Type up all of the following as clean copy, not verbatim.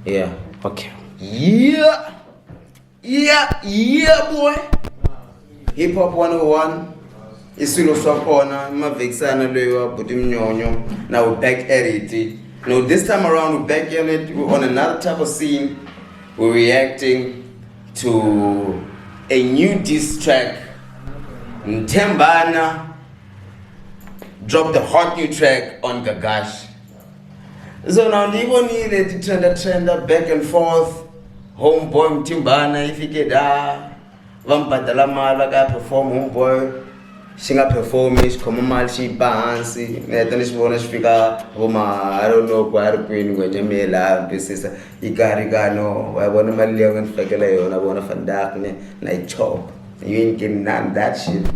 Yeah. Okay. Yeah. Yeah, boy. Hip Hop 101. Isilo swakona, Vexycan lewa, buti mnyonyo. Now we're back at it. Now this time around we're back on it. We're on another type of scene. We're reacting to a new diss track. Mthimbani dropped a hot new track on Gagash. So now Libo needed to trend back and forth. Homeboy Mthimbani, if he get vampatala mala ka perform homeboy. Singa perform is come mal shi bansi. Neto ni sibona sifika boma I don't know kwa queen kwenye mela business ikarigano wabona mali leyo ngifakela yona bona fandak na chop. You ain't getting none of that shit.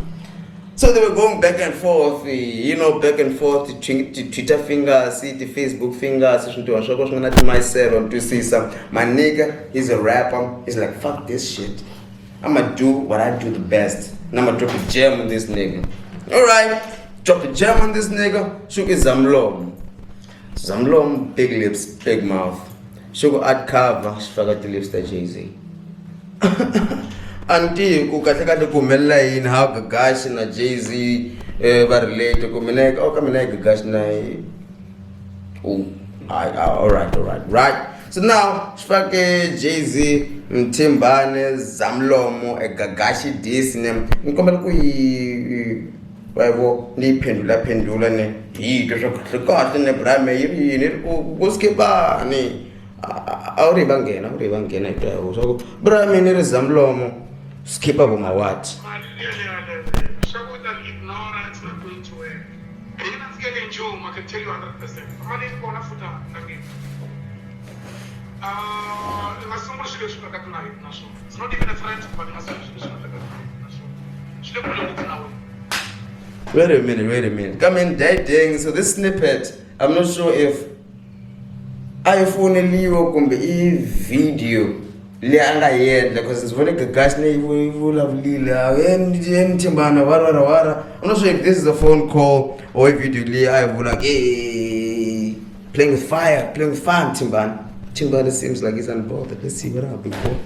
So they were going back and forth, back and forth to Twitter fingers, see the Facebook fingers, to myself on to see some. My nigga, he's a rapper. He's like, fuck this shit. I'ma do what I do the best. And I'ma drop a gem on this nigga. Alright, drop a gem on this nigga. Shook is Zamlom. Zamlom, big lips, big mouth. Shook add cover, she forgot the lips that Jay-Z. Anti kukahlekade kumela yini how Gagash na Jay-Z ba relate kumineka kamina Gagash na right. So now sifake Jay-Z Mthimbani Zamlomo Gagash diss name ngikombela wayebo niphendula ne yito sokahle ne brame yini kuskibani awuri bangena ito so brame ne Zamlomo skip up on my watch. So that ignorance not going to work. And you're not getting Joe, I can tell you 100%. I'm not going to put up again. It's not even a friend, but wait a minute. Come in dating. So this snippet, I'm not sure if iPhone liyo kumbe I video. Because it's very Gagash I'm not sure if this is a phone call or if you do I would like playing with fire Mthimbani. Mthimbani seems like he's unbothered. Let's see what up before.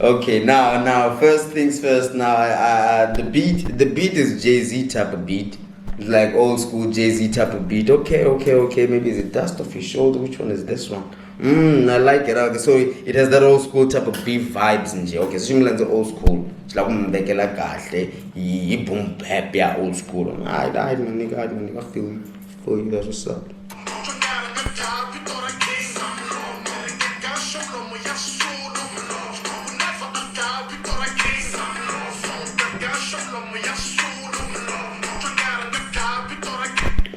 Okay, now first things first. Now the beat is Jay-Z type of beat. It's like old school Jay-Z type of beat. Okay. Maybe it's a dust off your shoulder. Which one is this one? I like it. Okay, so it has that old school type of beat vibes in here. Okay, so Shimlan's old school. It's like mbekela kahle, boom bap, yeah, old school. I feel you. That's what's up.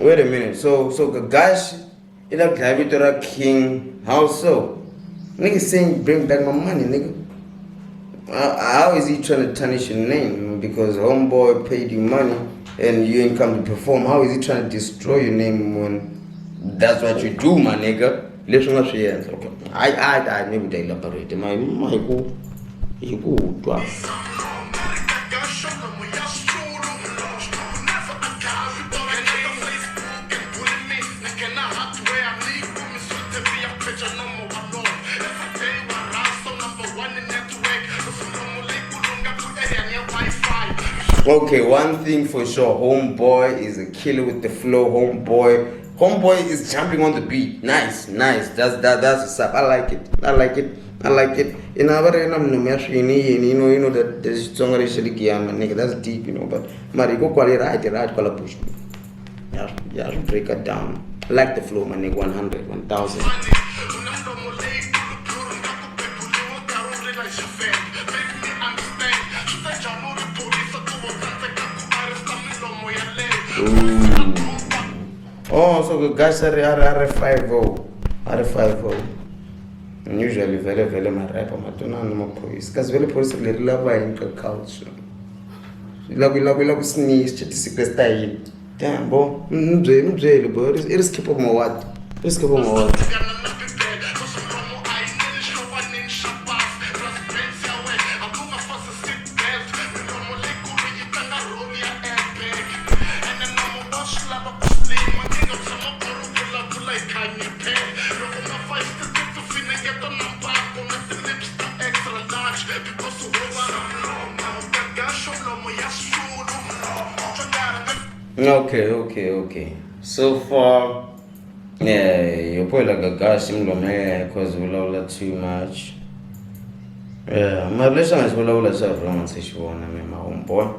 Wait a minute. So Gagash, it a Gladiator King. How so? Nigga saying bring back my money, nigga. How is he trying to tarnish your name? Because homeboy paid you money and you ain't come to perform. How is he trying to destroy your name when that's what you do, my nigga? Listen up to your answer. Okay. I maybe they elaborate. My go. You go. Okay, one thing for sure, homeboy is a killer with the flow. Homeboy is jumping on the beat. Nice. That's what's up. I like it. In our you know that there's song nigga, that's deep, but Marigo quality right color push. Yeah, break it down. I like the flow, my nigga, 100, 1000. Oh, so Gagash R50. Usually vele marapa matonana maphoyisa kasi vele pholisa leri lava hinka culture la ku sneeze chati secret style damn bo mbyeli bo i ri skip of mawat Okay. So far, yeah, you're probably like a Gagash because we love too much. Yeah, my relation is well over the wrong and say she won't. I mean, my own boy.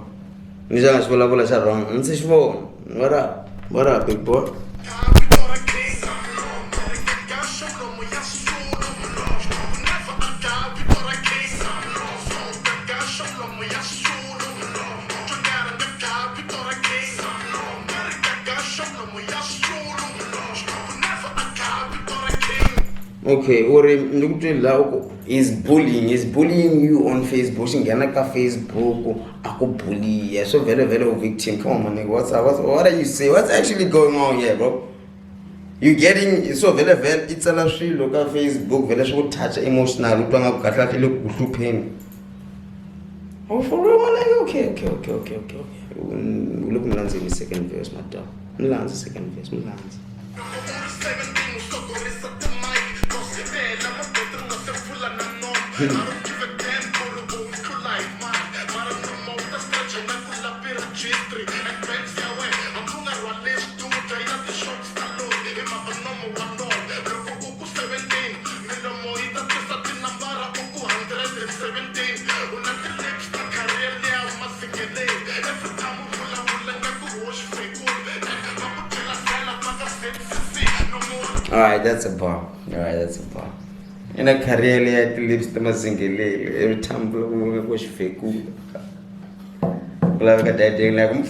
Nizam is well over the wrong and say she won't. What up, big boy? Okay, or is bullying you on Facebook. Shingana ka Facebook, ako bully. Yeah, so very victim. Come on, man, nigga. What are you saying? What's actually going on here, bro? You getting so very it's a luxury look at Facebook. Very should touch emotional. Look at katla look pain. Oh, for real, man. Okay. Look, Milan's in the second verse, madam. Milan's the second verse, Milan's. Alright, that's a bar. In a career, at least the Mazingale, every time was fake. Like a dead thing, like,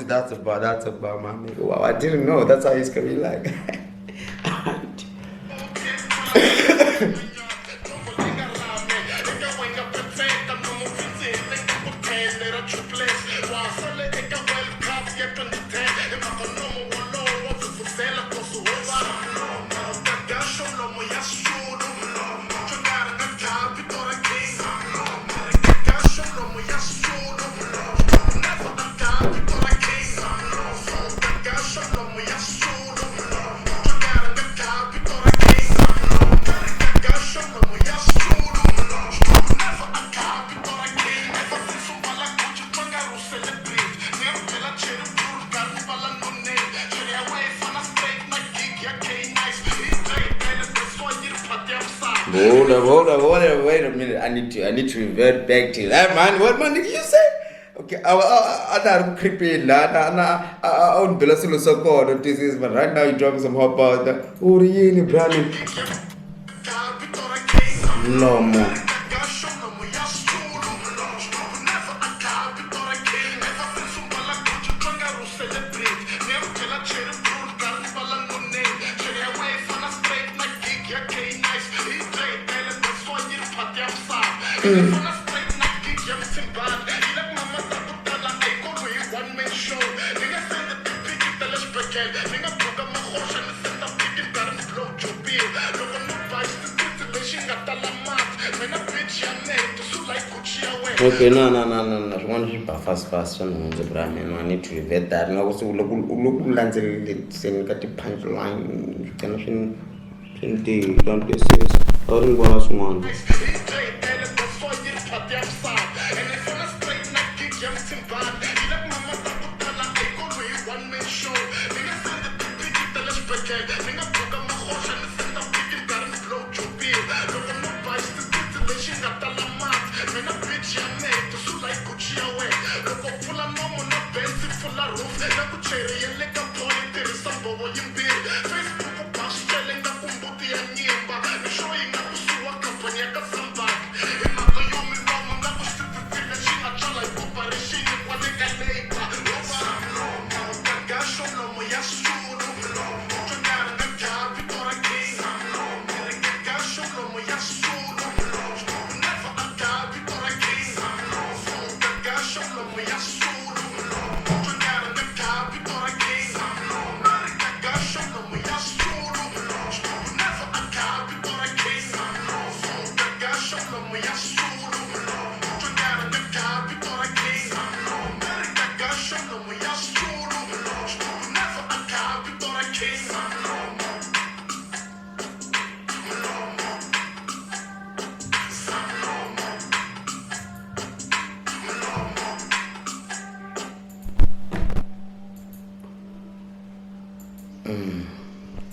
that's a bar, man. Wow, I didn't know. That's how he's gonna be like. Hold on, wait a minute. I need to revert back to that, man. What man did you say? Okay, I'm creepy, I won't be so called. This is, but right now you're dropping some hot powder. Oh, really, Brandon? No more. Okay, no. One hip fast. I need to revert that. And also, look, lands in got the punchline. You can the don't this is. Don't go as one.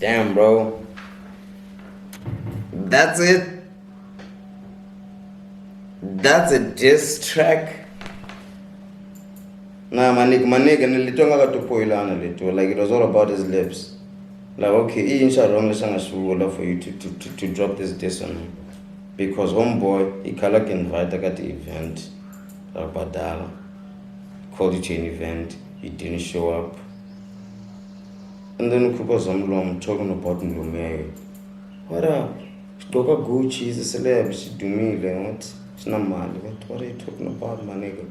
Damn, bro. That's it. That's a diss track. Nah, my nigga, nilitonga katupoilana lito. Like, it was all about his lips. Like, okay, insha wrong for you to drop this diss on him. Because homeboy, he can invite at the event. Badala. Called you to an event, you didn't show up. And then I'm talking about Mlume. What up? Doka Gucci is a celeb, she do me like what? It's not mad. What are you talking about, my nigga?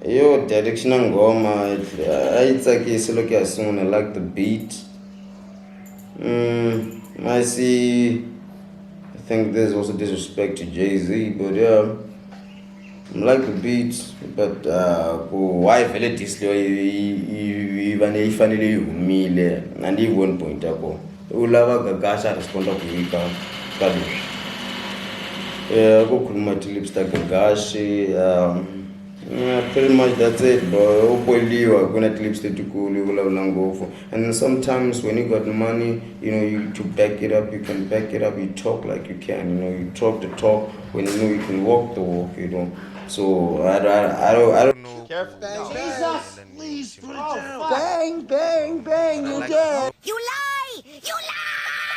Yo, direction and goma. It's like you look at someone, I like the beat. I see. I think there's also disrespect to Jay-Z, but yeah. I like the beats, but why vele dislo even ifanele humile and he one point up. Ulava Gagash respond up to Kali. Go kuluma lips like Gagash. Pretty much that's it, bro. We're gonna clips to cool, you will have. And then sometimes when you got money, you know, you to back it up, you can back it up, you talk like you can, you know, you talk the talk when you know you can walk the walk, you know. So I don't know. Careful, Jesus, please put it down. Bang, bang.